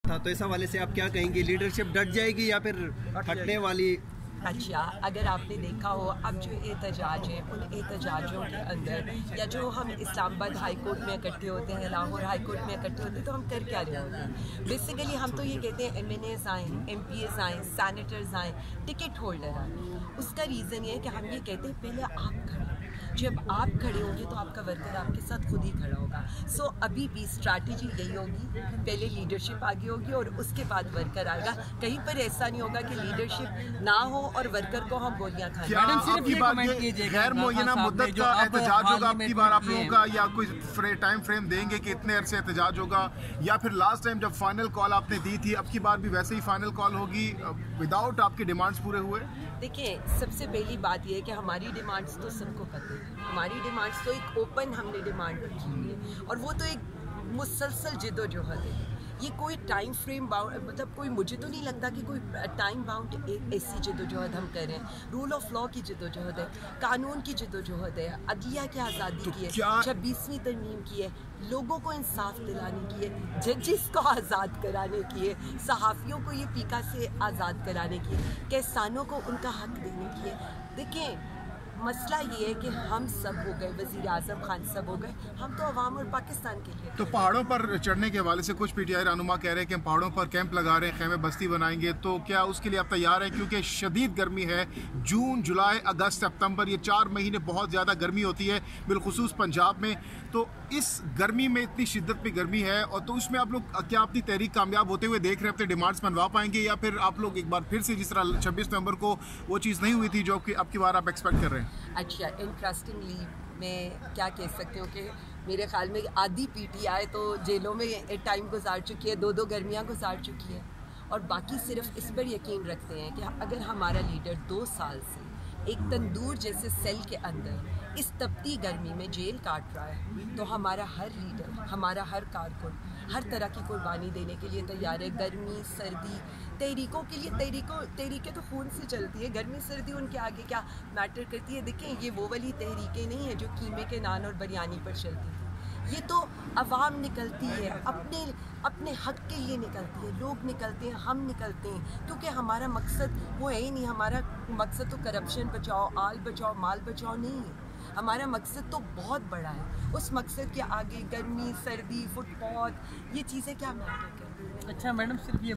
था, तो इस हवाले से आप क्या कहेंगे? लीडरशिप डट जाएगी या फिर हटने वाली? अच्छा, अगर आपने देखा हो अब जो एहतजाज है, उन एहतजाजों के अंदर या जो हम इस्लामाबाद हाई कोर्ट में इकट्ठे होते हैं, लाहौर हाई कोर्ट में इकट्ठे होते हैं, तो हम कर क्या रहे होते हैं? बेसिकली हम तो ये कहते हैं MNAs आएँ, MPs आएँ, सैनेटर्स आएँ, टिकट होल्डर आएँ। उसका रीज़न ये है कि हम ये कहते हैं पहले आप खड़े, जब आप खड़े होंगे तो आपका वर्कर आपके साथ खुद ही खड़ा होगा। सो अभी भी स्ट्रैटेजी यही होगी, पहले लीडरशिप आगे होगी और उसके बाद वर्कर आएगा। कहीं पर ऐसा नहीं होगा कि लीडरशिप ना हो और वर्कर को हम गोलियां खाएं। मैडम सिर्फ ये कमेंट कीजिए, गैर मुअय्यना मुद्दत का एहतजाज होगा आपकी बार आप लोगों का, या कोई टाइम फ्रेम देंगे कि इतने अरसे एहतजाज होगा, या फिर लास्ट टाइम जब फाइनल कॉल आपने दी थी अब की बार भी वैसे ही फाइनल कॉल होगी विदाउट आपके डिमांड्स पूरे हुए? देखिए, सबसे पहली बात यह है कि हमारी डिमांड्स तो सबको पता है, हमारी डिमांड्स तो एक ओपन हमने डिमांड रखी हुई है और वो तो एक मुसलसल जिद्दोजहद है। ये कोई टाइम फ्रेम बाउंड, मतलब कोई, मुझे तो नहीं लगता कि कोई टाइम बाउंड ऐसी जिद्दोजहद हम कर रहे हैं। रूल ऑफ लॉ की जिद्दोजहद है, कानून की जिद्दोजहद है, अदलिया की आज़ादी की है, 26वीं तरमीम की है, लोगों को इंसाफ दिलाने की है, जजेस को आज़ाद कराने की है, सहाफ़ियों को ये पीका से आज़ाद कराने की है, किसानों को उनका हक देने की है। देखिए, मसला ये है कि हम सब हो गए, वज़ीर आज़म खान सब हो गए, हम तो अवाम और पाकिस्तान के लिए। तो पहाड़ों पर चढ़ने के हवाले से कुछ PTI रहनुमा कह रहे हैं कि हम पहाड़ों पर कैंप लगा रहे हैं, खैमे बस्ती बनाएंगे, तो क्या उसके लिए आप तैयार हैं? क्योंकि शदीद गर्मी है, जून, जुलाई, अगस्त, सितंबर, ये 4 महीने बहुत ज़्यादा गर्मी होती है, बिलखुसूस पंजाब में। तो इस गर्मी में इतनी शिद्दत में गर्मी है, और तो उसमें आप लोग क्या अपनी तहरीक कामयाब होते हुए देख रहे हैं, अपने डिमांड्स मनवा पाएंगे, या फिर आप लोग एक बार फिर से जिस तरह 26 नवंबर को वो चीज़ नहीं हुई थी जो अब की बार आप एक्सपेक्ट कर रहे हैं? अच्छा, इंटरेस्टिंगली मैं क्या कह सकती हूँ कि मेरे ख्याल में आधी PTI तो जेलों में टाइम गुजार चुकी है, 2 गर्मियाँ गुजार चुकी है, और बाकी सिर्फ इस पर यकीन रखते हैं कि अगर हमारा लीडर 2 साल से एक तंदूर जैसे सेल के अंदर इस तपती गर्मी में जेल काट रहा है, तो हमारा हर लीडर, हमारा हर कारकुन हर तरह की कुर्बानी देने के लिए तैयार है। गर्मी सर्दी तहरीकों के लिए, तहरीकें तो खून से चलती है, गर्मी सर्दी उनके आगे क्या मैटर करती है? देखें, ये वो वाली तहरीकें नहीं है जो कीमे के नान और बिरयानी पर चलती थी। ये तो अवाम निकलती है, अपने हक के लिए निकलती है, लोग निकलते हैं, हम निकलते हैं, क्योंकि हमारा मकसद वो है ही नहीं। हमारा मकसद तो करप्शन बचाओ, आल बचाओ, माल बचाओ नहीं है। हमारा मकसद तो बहुत बड़ा है। उस मकसद के आगे गर्मी सर्दी फुटपाथ ये चीज़ें क्या मैटर करती हैं? अच्छा मैडम, सिर्फ ये